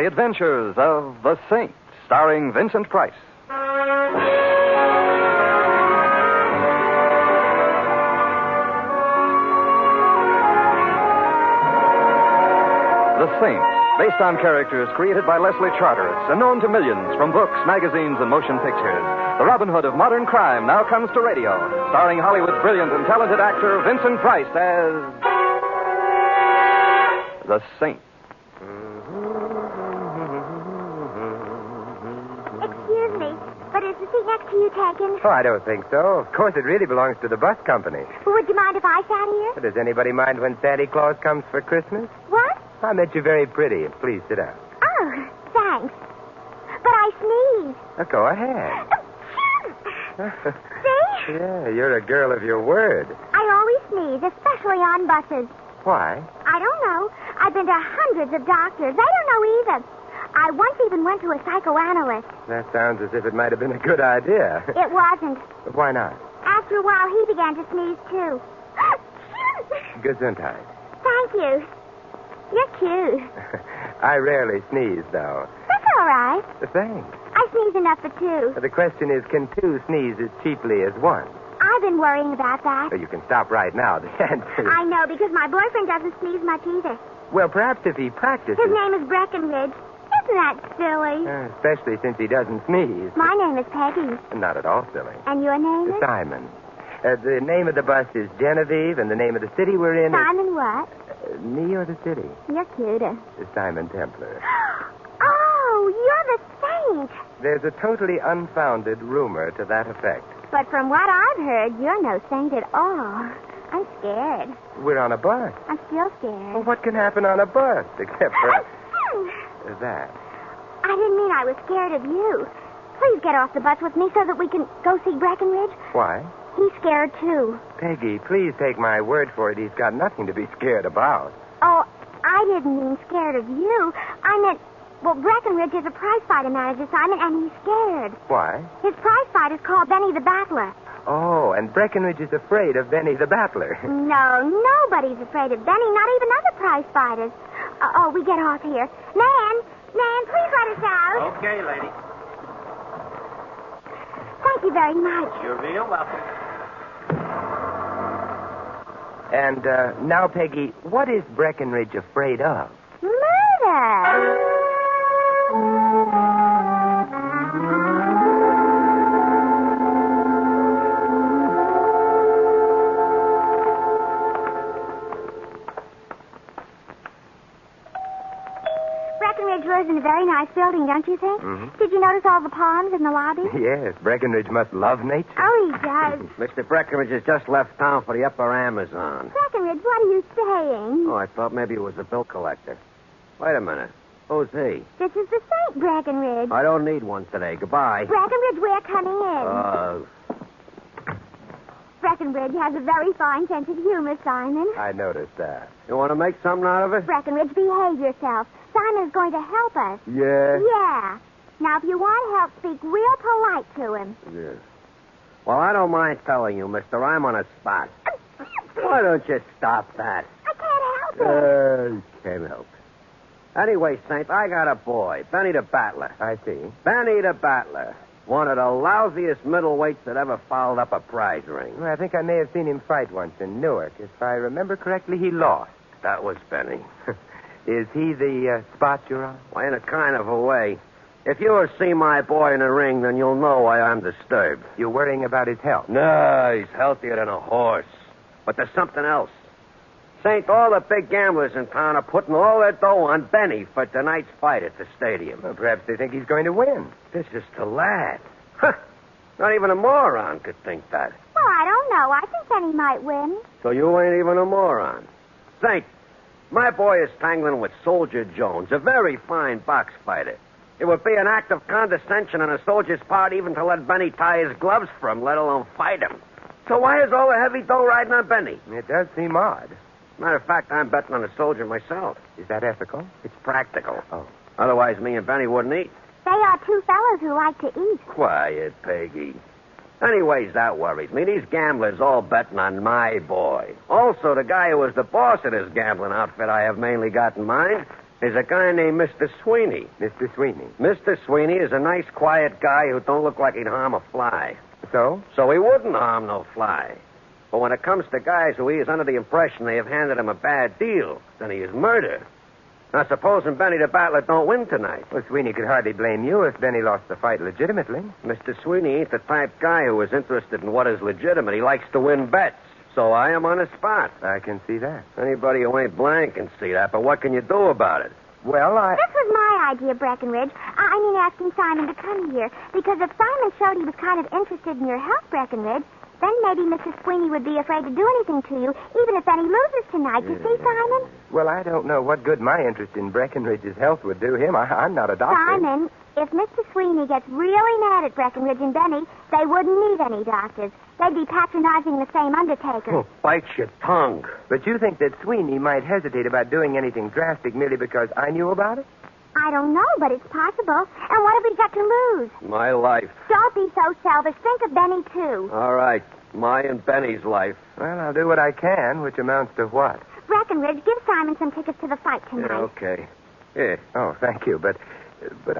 The Adventures of the Saint, starring Vincent Price. The Saint, based on characters created by Leslie Charteris and known to millions from books, magazines, and motion pictures. The Robin Hood of modern crime now comes to radio, starring Hollywood's brilliant and talented actor Vincent Price as the Saint. Excuse me, but is the seat next to you taken? Oh, I don't think so. Of course, it really belongs to the bus company. Well, would you mind if I sat here? Does anybody mind when Santa Claus comes for Christmas? What? I met you very pretty. Please sit down. Oh, thanks. But I sneezed. Go ahead. See? Yeah, you're a girl of your word. I always sneeze, especially on buses. Why? I don't know. I've been to hundreds of doctors. They don't know either. I once even went to a psychoanalyst. That sounds as if it might have been a good idea. It wasn't. But why not? After a while, he began to sneeze, too. Gesundheit. Thank you. You're cute. I rarely sneeze, though. That's all right. Thanks. I sneeze enough for two. The question is, can two sneeze as cheaply as one? I've been worrying about that. You can stop right now. The answer is... I know, because my boyfriend doesn't sneeze much either. Well, perhaps if he practices... His name is Breckenridge. Isn't that silly? Especially since he doesn't sneeze. My name is Peggy. Not at all silly. And your name is? Simon. The name of the bus is Genevieve, and the name of the city we're in Simon what? is... me or the city? You're cuter. Simon Templar. Oh, you're the saint. There's a totally unfounded rumor to that effect. But from what I've heard, you're no saint at all. I'm scared. We're on a bus. I'm still scared. Well, what can happen on a bus, except for... that. I didn't mean I was scared of you. Please get off the bus with me so that we can go see Breckenridge. Why? He's scared, too. Peggy, please take my word for it. He's got nothing to be scared about. Oh, I didn't mean scared of you. I meant, well, Breckenridge is a prize-fighter manager, Simon, and he's scared. Why? His prize fight is called Benny the Battler. Oh, and Breckenridge is afraid of Benny the Battler. No, nobody's afraid of Benny, not even other prize fighters. We get off here. Nan, please let us out. Okay, lady. Thank you very much. You're real welcome. And now, Peggy, what is Breckenridge afraid of? Murder. Breckenridge lives in a very nice building, don't you think? Mm-hmm. Did you notice all the palms in the lobby? Yes, Breckenridge must love nature. Oh, he does. Mr. Breckenridge has just left town for the upper Amazon. Breckenridge, what are you saying? Oh, I thought maybe it was a bill collector. Wait a minute. Who's he? This is the Saint, Breckenridge. I don't need one today. Goodbye. Breckenridge, we're coming in. Breckenridge has a very fine sense of humor, Simon. I noticed that. You want to make something out of it? Breckenridge, behave yourself. Simon's going to help us. Yeah? Yeah. Now, if you want help, speak real polite to him. Yes. Well, I don't mind telling you, mister. I'm on a spot. Why don't you stop that? I can't help it. Can't help it. Anyway, Saint, I got a boy, Benny the Battler. I see. Benny the Battler. One of the lousiest middleweights that ever fouled up a prize ring. Well, I think I may have seen him fight once in Newark. If I remember correctly, he lost. That was Benny. Is he the spot you're on? Well, in a kind of a way. If you ever see my boy in the ring, then you'll know why I'm disturbed. You're worrying about his health? No, he's healthier than a horse. But there's something else. Saint, all the big gamblers in town are putting all their dough on Benny for tonight's fight at the stadium. Well, perhaps they think he's going to win. This is the lad. Huh. Not even a moron could think that. Well, I don't know. I think Benny might win. So you ain't even a moron. Saint, my boy is tangling with Soldier Jones, a very fine box fighter. It would be an act of condescension on a soldier's part even to let Benny tie his gloves for him, let alone fight him. So why is all the heavy dough riding on Benny? It does seem odd. Matter of fact, I'm betting on a soldier myself. Is that ethical? It's practical. Oh. Otherwise, me and Benny wouldn't eat. They are two fellows who like to eat. Quiet, Peggy. Anyways, that worries me. These gamblers all betting on my boy. Also, the guy who was the boss of this gambling outfit I have mainly got in mind There's a guy named Mr. Sweeney. Mr. Sweeney. Mr. Sweeney is a nice, quiet guy who don't look like he'd harm a fly. So? So he wouldn't harm no fly. But when it comes to guys who he is under the impression they have handed him a bad deal, then he is murder. Now, supposing Benny the Battler don't win tonight. Well, Sweeney could hardly blame you if Benny lost the fight legitimately. Mr. Sweeney ain't the type guy who is interested in what is legitimate. He likes to win bets. So I am on the spot. I can see that. Anybody who ain't blind can see that, but what can you do about it? Well, This was my idea, Breckenridge. I mean, asking Simon to come here. Because if Simon showed he was kind of interested in your health, Breckenridge, then maybe Mrs. Sweeney would be afraid to do anything to you, even if Benny loses tonight. You see, Simon? Well, I don't know what good my interest in Breckenridge's health would do him. I'm not a doctor. Simon, if Mr. Sweeney gets really mad at Breckenridge and Benny, they wouldn't need any doctors. They'd be patronizing the same undertaker. Oh, bite your tongue. But you think that Sweeney might hesitate about doing anything drastic merely because I knew about it? I don't know, but it's possible. And what have we got to lose? My life. Don't be so selfish. Think of Benny, too. All right. My and Benny's life. Well, I'll do what I can, which amounts to what? Breckenridge, give Simon some tickets to the fight tonight. Yeah, okay. Here. Oh, thank you, but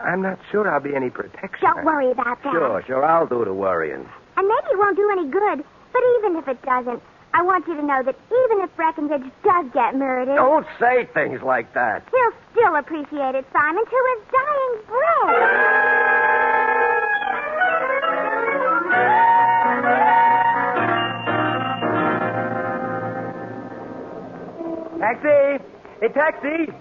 I'm not sure I'll be any protection. Don't worry about that. Sure. I'll do the worrying. And maybe it won't do any good, but even if it doesn't, I want you to know that even if Breckenridge does get murdered... Don't say things like that. He'll still appreciate it, Simon, to his dying breath. Taxi! Hey, taxi!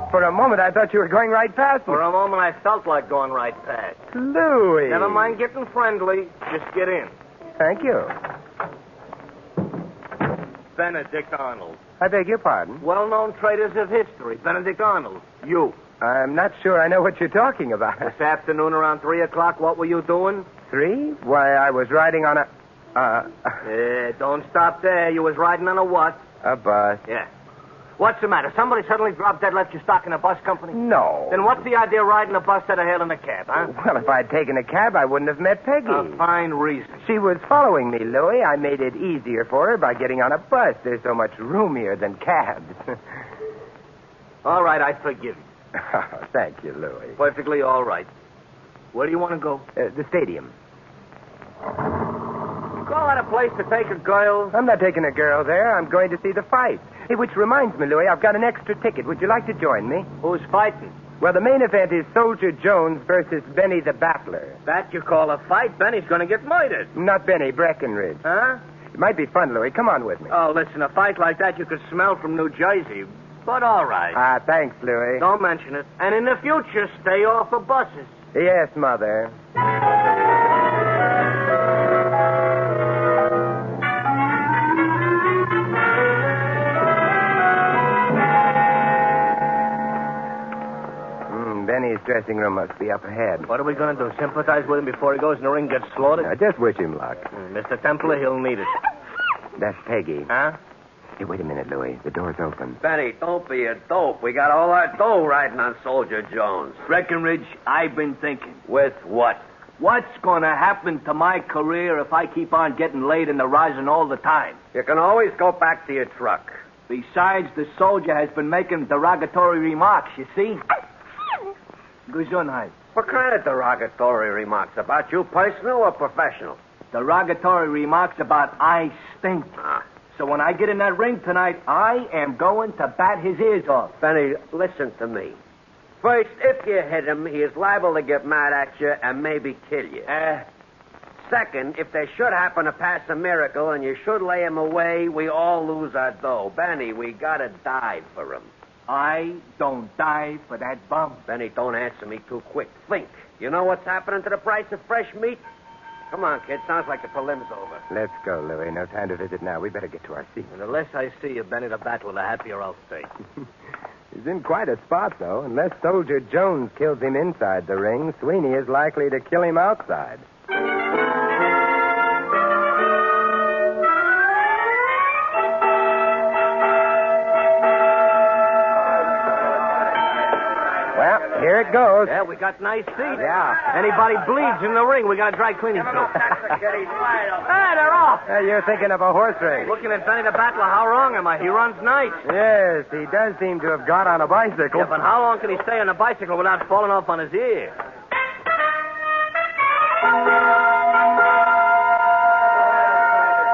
For a moment, I thought you were going right past me. For a moment, I felt like going right past. Louis! Never mind getting friendly. Just get in. Thank you. Benedict Arnold. I beg your pardon? Well-known traders of history. Benedict Arnold. You. I'm not sure I know what you're talking about. This afternoon around 3 o'clock, what were you doing? 3? Why, I was riding on Don't stop there. You was riding on a what? a bus. Yeah. What's the matter? Somebody suddenly dropped dead, left you stuck in a bus company? No. Then what's the idea of riding a bus instead of hailing a cab, huh? Well, if I'd taken a cab, I wouldn't have met Peggy. A fine reason. She was following me, Louis. I made it easier for her by getting on a bus. There's so much roomier than cabs. All right, I forgive you. Oh, thank you, Louis. Perfectly all right. Where do you want to go? The stadium. You call that a place to take a girl? I'm not taking a girl there. I'm going to see the fight. Hey, which reminds me, Louis, I've got an extra ticket. Would you like to join me? Who's fighting? Well, the main event is Soldier Jones versus Benny the Battler. That you call a fight? Benny's going to get murdered. Not Benny, Breckenridge. Huh? It might be fun, Louis. Come on with me. Oh, listen, a fight like that you could smell from New Jersey. But all right. Thanks, Louis. Don't mention it. And in the future, stay off of buses. Yes, Mother. Benny's dressing room must be up ahead. What are we going to do? Sympathize with him before he goes in the ring and gets slaughtered? Just wish him luck. Mr. Templer, he'll need it. That's Peggy. Huh? Hey, wait a minute, Louis. The door's open. Benny, don't be a dope. We got all that dough riding on Soldier Jones. Breckenridge, I've been thinking. With what? What's going to happen to my career if I keep on getting laid in the rosin all the time? You can always go back to your truck. Besides, the soldier has been making derogatory remarks, you see? Gesundheit. What kind of derogatory remarks? About you personal or professional? Derogatory remarks about I stink. So when I get in that ring tonight, I am going to bat his ears off. Benny, listen to me. First, if you hit him, he is liable to get mad at you and maybe kill you. Second, if there should happen to pass a miracle and you should lay him away, we all lose our dough. Benny, we gotta die for him. I don't die for that bum. Benny, don't answer me too quick. Think. You know what's happening to the price of fresh meat? Come on, kid. Sounds like the prelim's over. Let's go, Louis. No time to visit now. We better get to our seats. And the less I see of Benny the Battler, the happier I'll stay. He's in quite a spot, though. Unless Soldier Jones kills him inside the ring, Sweeney is likely to kill him outside. Well, here There it goes. Yeah, we got nice seats. Yeah. Anybody bleeds in the ring, we got a dry cleaning crew. Hey, they're off. You're thinking of a horse race. Looking at Benny the Battler, how wrong am I? He runs nice. Yes, he does seem to have got on a bicycle. Yeah, but how long can he stay on a bicycle without falling off on his ear?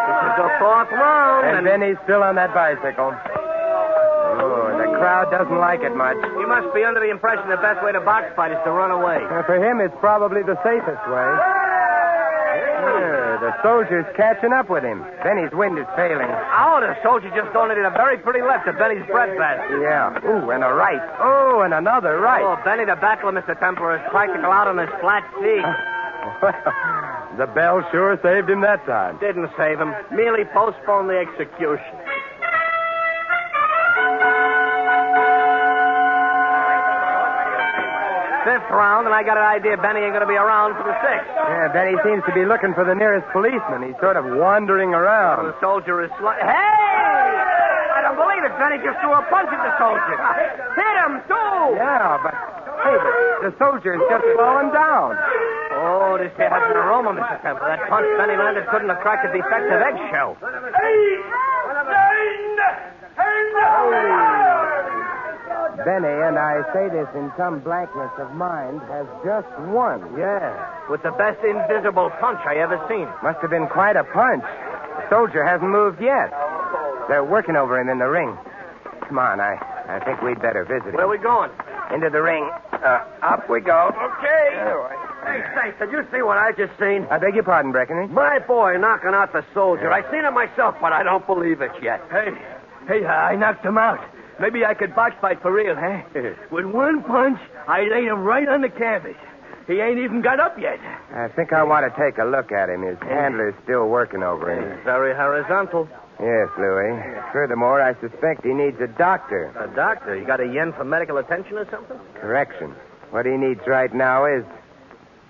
This is the fourth round. And then he's still on that bicycle. Oh, the crowd doesn't like it much. He must be under the impression the best way to box fight is to run away. For him, it's probably the safest way. The soldier's catching up with him. Benny's wind is failing. Oh, the soldier just donated a very pretty left to Benny's breadbasket. Yeah. Ooh, and a right. Oh, and another right. Oh, Benny the Battler, Mr. Templar, is practical out on his flat feet. The bell sure saved him that time. Didn't save him. Merely postponed the execution. Fifth round, and I got an idea Benny ain't going to be around for the sixth. Yeah, Benny seems to be looking for the nearest policeman. He's sort of wandering around. The soldier is Hey! I don't believe it. Benny just threw a punch at the soldier. Hit him, too! Yeah, but the soldier's just fallen down. Oh, this here has an aroma, Mr. Temple. That punch Benny landed couldn't have cracked a defective eggshell. Benny, and I say this in some blankness of mind, has just won. Yeah, with the best invisible punch I ever seen. Must have been quite a punch. The soldier hasn't moved yet. They're working over him in the ring. Come on, I think we'd better visit him. Where are we going? Into the ring. Up we go. Okay. Hey, Saint, did you see what I just seen? I beg your pardon, Breckenridge. My boy knocking out the soldier. I seen it myself, but I don't believe it yet. Hey, I knocked him out. Maybe I could box fight for real, huh? With one punch, I laid him right on the canvas. He ain't even got up yet. I think I want to take a look at him. His handler's still working over him. He's very horizontal. Yes, Louis. Furthermore, I suspect he needs a doctor. A doctor? You got a yen for medical attention or something? Correction. What he needs right now is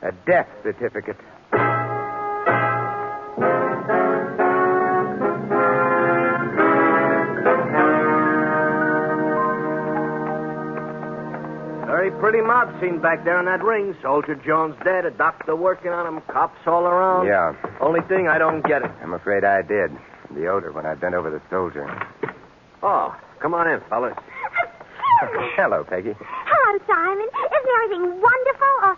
a death certificate. Very pretty mob scene back there in that ring. Soldier Jones dead, a doctor working on him, cops all around. Yeah. Only thing, I don't get it. I'm afraid I did. The odor when I bent over the soldier. Oh, come on in, fellas. Hello, Peggy. Hello, Simon. Isn't everything wonderful? Or,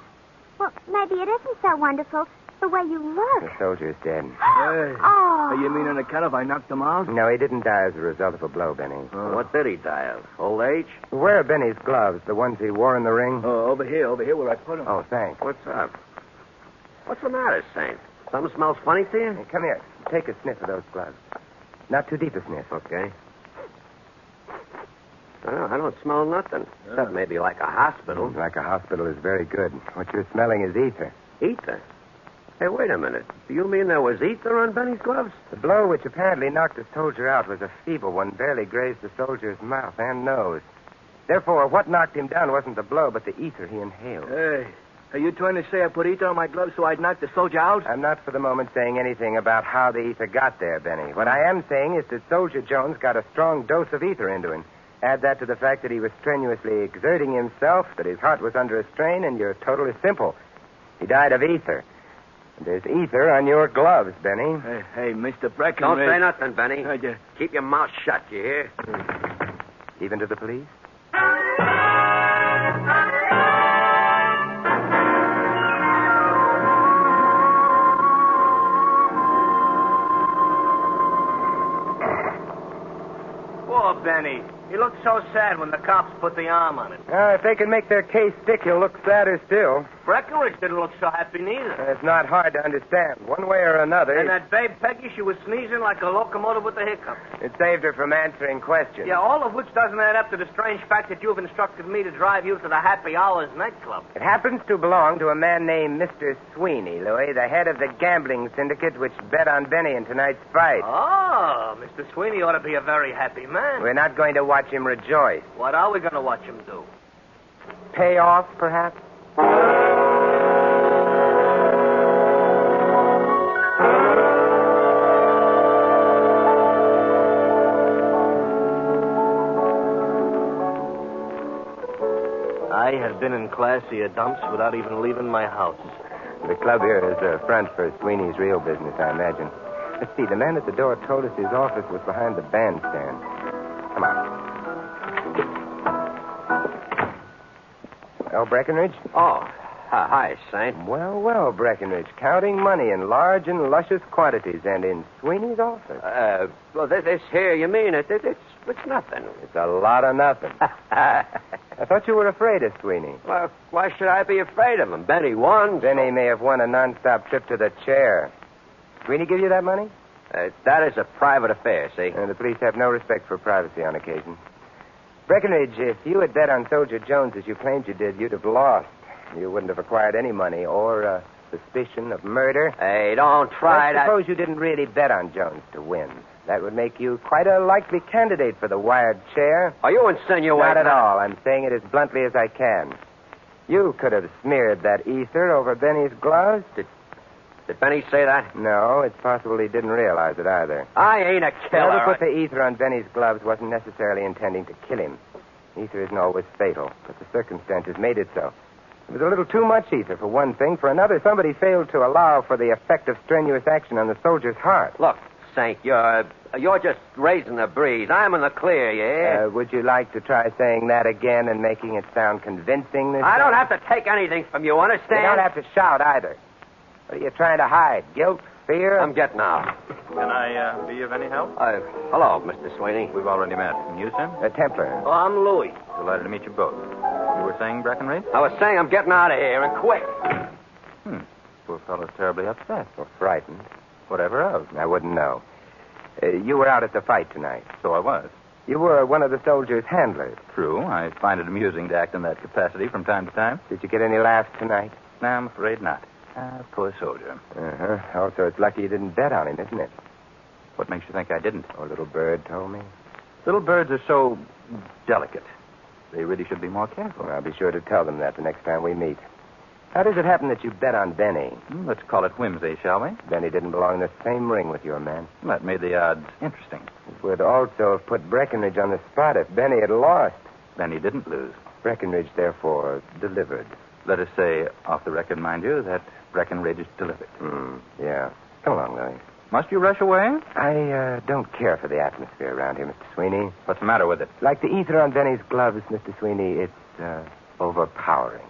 well, maybe it isn't so wonderful the way you look. The soldier's dead. Oh. You mean on account of I knocked him out? No, he didn't die as a result of a blow, Benny. What did he die of? Old age? Where are Benny's gloves? The ones he wore in the ring? Over here where I put him. Oh, thanks. What's up? What's the matter, Saint? Something smells funny to you? Hey, come here. Take a sniff of those gloves. Not too deep a sniff. Okay. Well, I don't smell nothing. Except maybe like a hospital. Like a hospital is very good. What you're smelling is ether. Ether? Hey, wait a minute. Do you mean there was ether on Benny's gloves? The blow which apparently knocked the soldier out was a feeble one, barely grazed the soldier's mouth and nose. Therefore, what knocked him down wasn't the blow, but the ether he inhaled. Hey, are you trying to say I put ether on my gloves so I'd knock the soldier out? I'm not for the moment saying anything about how the ether got there, Benny. What I am saying is that Soldier Jones got a strong dose of ether into him. Add that to the fact that he was strenuously exerting himself, that his heart was under a strain, and your total is simple. He died of ether. And there's ether on your gloves, Benny. Hey, Mr. Breckenridge. Don't say nothing, Benny. just... Keep your mouth shut, you hear? Even to the police? Poor Benny. He looked so sad when the cops put the arm on him. If they can make their case stick, he'll look sadder still. Breckenridge didn't look so happy neither. It's not hard to understand. One way or another. And that babe Peggy, she was sneezing like a locomotive with the hiccups. It saved her from answering questions. Yeah, all of which doesn't add up to the strange fact that you've instructed me to drive you to the Happy Hours nightclub. It happens to belong to a man named Mr. Sweeney, Louis, the head of the gambling syndicate which bet on Benny in tonight's fight. Oh, Mr. Sweeney ought to be a very happy man. We're not going to watch him rejoice. What are we going to watch him do? Pay off, perhaps? I I have been in classier dumps without even leaving my house. The club here is a front for Sweeney's real business, I imagine. Let's see, the man at the door told us his office was behind the bandstand. Come on. Oh, Breckenridge? Oh, hi, Saint. Well, Breckenridge. Counting money in large and luscious quantities and in Sweeney's office. Well, this here, you mean it? It's nothing. It's a lot of nothing. I thought you were afraid of Sweeney. Well, why should I be afraid of him? Benny won. Benny may have won a non-stop trip to the chair. Sweeney give you that money? That is a private affair, see? The police have no respect for privacy on occasion. Breckenridge, if you had bet on Soldier Jones as you claimed you did, you'd have lost. You wouldn't have acquired any money or suspicion of murder. Hey, don't try to... Suppose you didn't really bet on Jones to win. That would make you quite a likely candidate for the wired chair. Are you insinuating... Not at all. I'm saying it as bluntly as I can. You could have smeared that ether over Benny's gloves. Did Benny say that? No, it's possible he didn't realize it either. I ain't a killer. Whoever put the ether on Benny's gloves wasn't necessarily intending to kill him. Ether isn't always fatal, but the circumstances made it so. It was a little too much ether, for one thing. For another, somebody failed to allow for the effect of strenuous action on the soldier's heart. Look, Saint, you're just raising the breeze. I'm in the clear, yeah? Would you like to try saying that again and making it sound convincing this I don't time? have to take anything from you, understand? You don't have to shout either. What are you trying to hide? Guilt? Fear? I'm getting out. Can I be of any help? Hello, Mr. Sweeney. We've already met. And you, sir? A Templar. Oh, I'm Louis. Delighted to meet you both. You were saying, Breckenridge? I was saying I'm getting out of here, and quick. Poor fellow's terribly upset. Or frightened. Whatever of. I wouldn't know. You were out at the fight tonight. So I was. You were one of the soldiers' handlers. True. I find it amusing to act in that capacity from time to time. Did you get any laughs tonight? No, I'm afraid not. Poor soldier. Uh-huh. Also, it's lucky you didn't bet on him, isn't it? What makes you think I didn't? Oh, little bird told me. Little birds are so delicate. They really should be more careful. Well, I'll be sure to tell them that the next time we meet. How does it happen that you bet on Benny? Let's call it whimsy, shall we? Benny didn't belong in the same ring with your man. That made the odds interesting. It would also have put Breckenridge on the spot if Benny had lost. Benny didn't lose. Breckenridge, therefore, delivered. Let us say, off the record, mind you, that Breckenridge delivered. Yeah. Come along, Louis. Must you rush away? I don't care for the atmosphere around here, Mr. Sweeney. What's the matter with it? Like the ether on Benny's gloves, Mr. Sweeney, it's overpowering.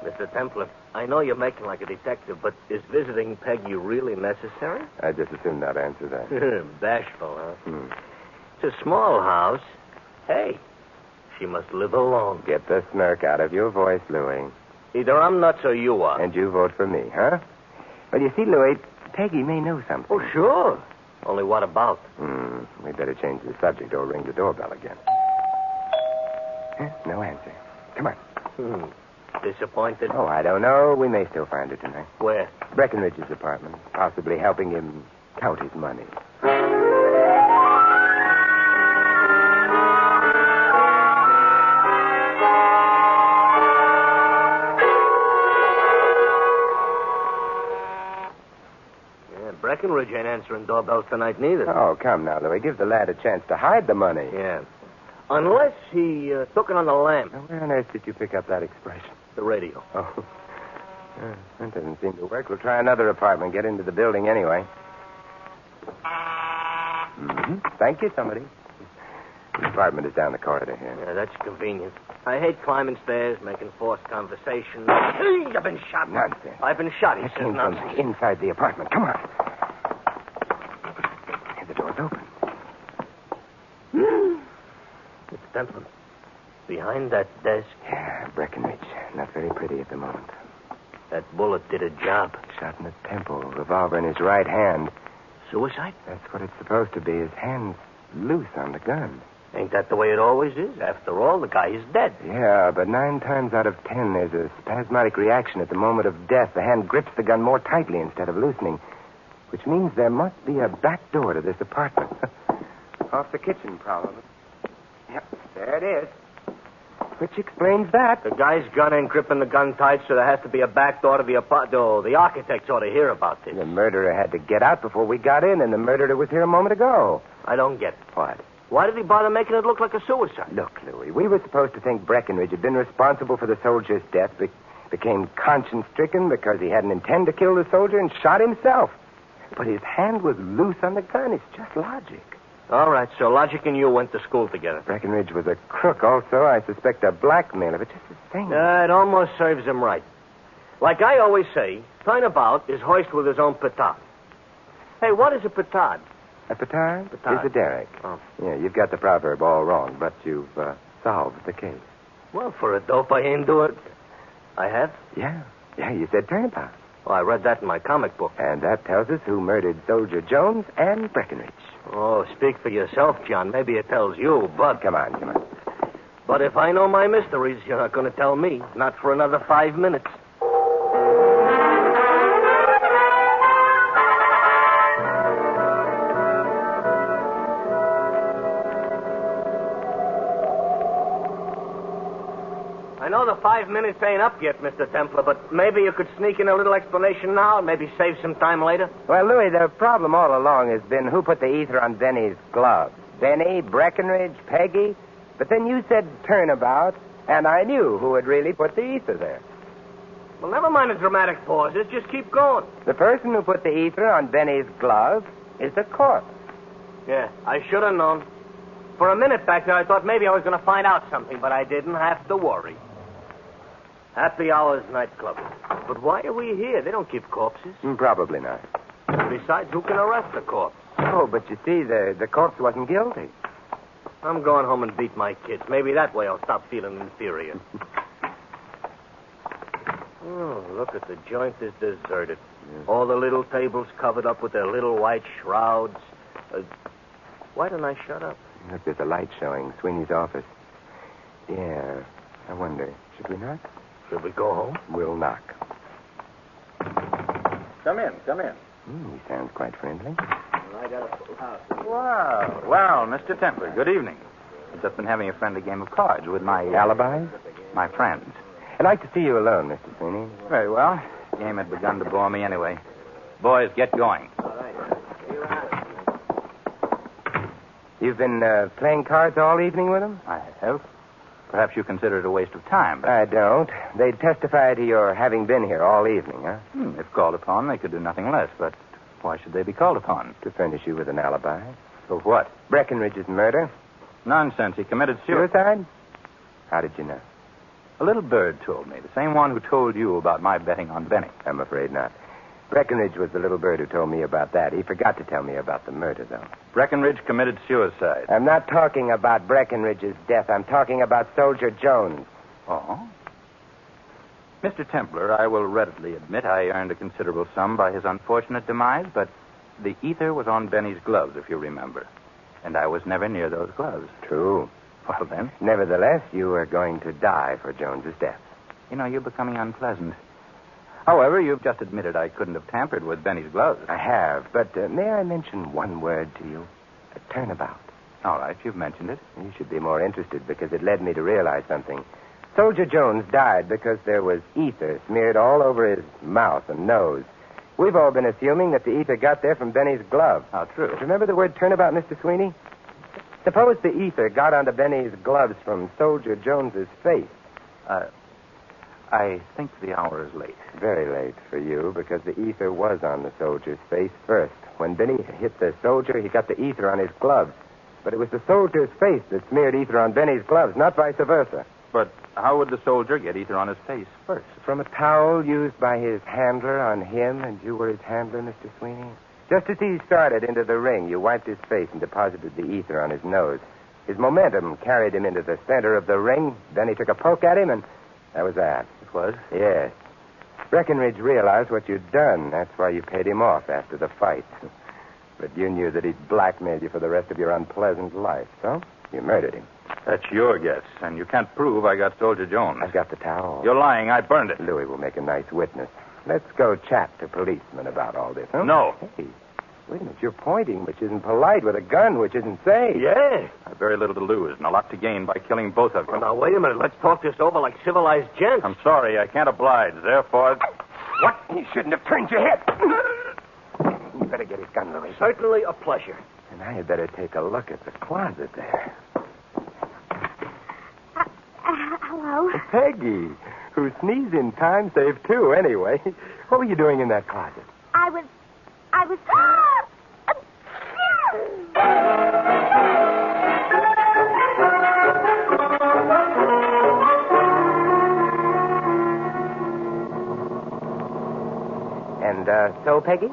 Mr. Templar, I know you're making like a detective, but is visiting Peggy really necessary? I just assume not answer that. Bashful, huh? It's a small house. Hey, she must live alone. Get the smirk out of your voice, Louis. Either I'm nuts or you are. And you vote for me, huh? Well, you see, Louis, Peggy may know something. Oh, sure. Only what about? We better change the subject or ring the doorbell again. No answer. Come on. Disappointed? Oh, I don't know. We may still find her tonight. Where? Breckenridge's apartment. Possibly helping him count his money. Breckenridge ain't answering doorbells tonight, neither. Oh, come now, Louis. Give the lad a chance to hide the money. Yeah. Unless he took it on the lamp. Now, where on earth did you pick up that expression? The radio. Oh. That doesn't seem to work. We'll try another apartment. Get into the building anyway. Thank you, somebody. The apartment is down the corridor here. Yeah, that's convenient. I hate climbing stairs, making forced conversation. I've been shot. Nonsense. I've been shot, he That says came from nonsense. inside the apartment. Come on. The door's open. It's Templar. Behind that desk. Yeah, Breckenridge. Not very pretty at the moment. That bullet did a job. Shot in the temple, revolver in his right hand. Suicide? That's what it's supposed to be. His hand's loose on the gun. Ain't that the way it always is? After all, the guy is dead. Yeah, but 9 times out of 10, there's a spasmodic reaction at the moment of death. The hand grips the gun more tightly instead of loosening, which means there must be a back door to this apartment. Off the kitchen, probably. Yep, there it is. Which explains that. The guy's gun ain't gripping the gun tight, so there has to be a back door to the apartment. Oh, the architects ought to hear about this. The murderer had to get out before we got in, and the murderer was here a moment ago. I don't get it. What? Why did he bother making it look like a suicide? Look, Louis, we were supposed to think Breckenridge had been responsible for the soldier's death, became conscience-stricken because he hadn't intended to kill the soldier and shot himself. But his hand was loose on the gun. It's just logic. All right, so Logic and you went to school together. Breckenridge was a crook also. I suspect a blackmailer, but just the same. It almost serves him right. Like I always say, turnabout is hoist with his own petard. Hey, what is a petard? A petard? Petard. Is a derrick. Oh. Yeah, you've got the proverb all wrong, but you've solved the case. Well, for a dope, I ain't do it. I have? Yeah, you said turnabout. Well, I read that in my comic book. And that tells us who murdered Soldier Jones and Breckenridge. Oh, speak for yourself, John. Maybe it tells you, but... Come on. But if I know my mysteries, you're not going to tell me. Not for another 5 minutes. I know the 5 minutes ain't up yet, Mr. Templar, but maybe you could sneak in a little explanation now and maybe save some time later. Well, Louis, the problem all along has been who put the ether on Benny's glove. Benny, Breckenridge, Peggy. But then you said turnabout, and I knew who had really put the ether there. Well, never mind the dramatic pauses. Just keep going. The person who put the ether on Benny's glove is the corpse. Yeah, I should have known. For a minute back there, I thought maybe I was going to find out something, but I didn't have to worry. Happy Hours nightclub. But why are we here? They don't keep corpses. Probably not. Besides, who can arrest a corpse? Oh, but you see, the corpse wasn't guilty. I'm going home and beat my kids. Maybe that way I'll stop feeling inferior. Oh, look at the joint is deserted. Yeah. All the little tables covered up with their little white shrouds. Why didn't I shut up? Look, there's a light showing. Sweeney's office. Yeah, I wonder. Should we knock? Should we go home? We'll knock. Come in. He sounds quite friendly. I got a full house. Well, Mr. Templar, good evening. I've just been having a friendly game of cards with my... Alibis? My friends. I'd like to see you alone, Mr. Sweeney. Very well. The game had begun to bore me anyway. Boys, get going. All right. You've been playing cards all evening with them? I have. Perhaps you consider it a waste of time, but... I don't. They'd testify to your having been here all evening, huh? If called upon, they could do nothing less, but why should they be called upon? To furnish you with an alibi. For what? Breckenridge's murder. Nonsense. He committed Suicide? How did you know? A little bird told me. The same one who told you about my betting on Benny. I'm afraid not. Breckenridge was the little bird who told me about that. He forgot to tell me about the murder, though. Breckenridge committed suicide. I'm not talking about Breckenridge's death. I'm talking about Soldier Jones. Oh? Mr. Templar, I will readily admit I earned a considerable sum by his unfortunate demise, but the ether was on Benny's gloves, if you remember. And I was never near those gloves. True. Well, then. Nevertheless, you are going to die for Jones's death. You know, you're becoming unpleasant. However, you've just admitted I couldn't have tampered with Benny's gloves. I have, but may I mention one word to you? A turnabout. All right, you've mentioned it. You should be more interested because it led me to realize something. Soldier Jones died because there was ether smeared all over his mouth and nose. We've all been assuming that the ether got there from Benny's glove. How true. But remember the word turnabout, Mr. Sweeney? Suppose the ether got onto Benny's gloves from Soldier Jones's face. I think the hour is late. Very late for you, because the ether was on the soldier's face first. When Benny hit the soldier, he got the ether on his gloves. But it was the soldier's face that smeared ether on Benny's gloves, not vice versa. But how would the soldier get ether on his face first? From a towel used by his handler on him, and you were his handler, Mr. Sweeney? Just as he started into the ring, you wiped his face and deposited the ether on his nose. His momentum carried him into the center of the ring. Then he took a poke at him, and that was that. It was? Yes. Breckenridge realized what you'd done. That's why you paid him off after the fight. But you knew that he'd blackmailed you for the rest of your unpleasant life, so you murdered him. That's your guess, and you can't prove I got Soldier Jones. I've got the towel. You're lying. I burned it. Louis will make a nice witness. Let's go chat to policemen about all this, huh? No. Hey, Wait a minute, you're pointing, which isn't polite, with a gun, which isn't safe. Yeah. I've very little to lose and a lot to gain by killing both of you. Well, now, wait a minute. Let's talk this over like civilized gents. I'm sorry, I can't oblige. Therefore... What? You shouldn't have turned your head. You better get his gun, Louis. Certainly a pleasure. And I had better take a look at the closet there. Hello? Peggy, who sneezed in time saved two, anyway. What were you doing in that closet? I was... And, so, Peggy?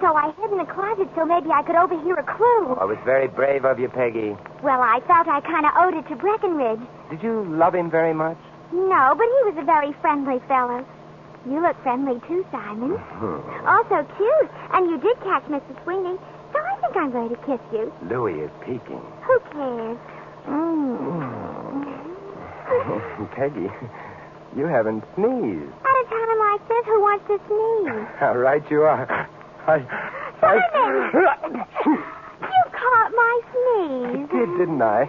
So I hid in the closet so maybe I could overhear a clue. Oh, it was very brave of you, Peggy. Well, I felt I kind of owed it to Breckenridge. Did you love him very much? No, but he was a very friendly fellow. You look friendly, too, Simon. Also cute. And you did catch Mrs. Sweeney, so I think I'm going to kiss you. Louis is peeking. Who cares? Peggy, you haven't sneezed. At a time like this, who wants to sneeze? How right you are. Simon! You caught my I sneeze. did, didn't I?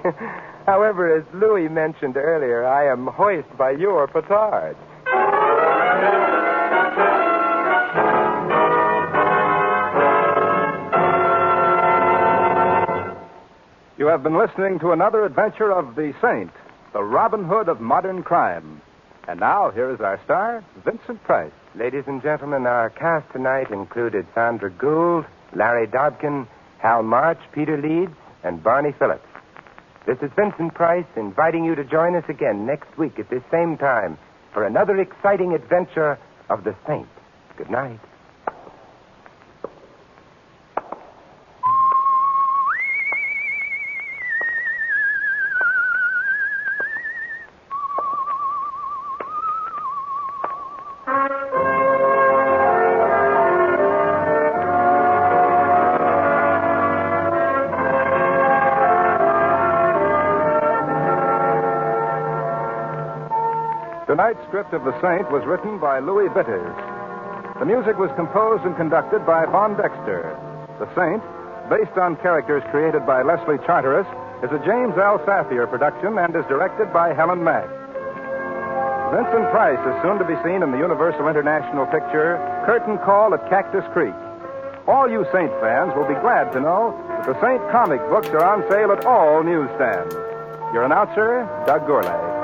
However, as Louis mentioned earlier, I am hoist by your petard. You have been listening to another adventure of the Saint, the Robin Hood of modern crime. And now, here is our star, Vincent Price. Ladies and gentlemen, our cast tonight included Sandra Gould, Larry Dobkin, Hal March, Peter Leeds, and Barney Phillips. This is Vincent Price inviting you to join us again next week at this same time for another exciting adventure of the Saint. Good night. Tonight's script of The Saint was written by Louis Bitters. The music was composed and conducted by Von Dexter. The Saint, based on characters created by Leslie Charteris, is a James L. Safier production and is directed by Helen Mack. Vincent Price is soon to be seen in the Universal International picture Curtain Call at Cactus Creek. All you Saint fans will be glad to know that the Saint comic books are on sale at all newsstands. Your announcer, Doug Gourlay.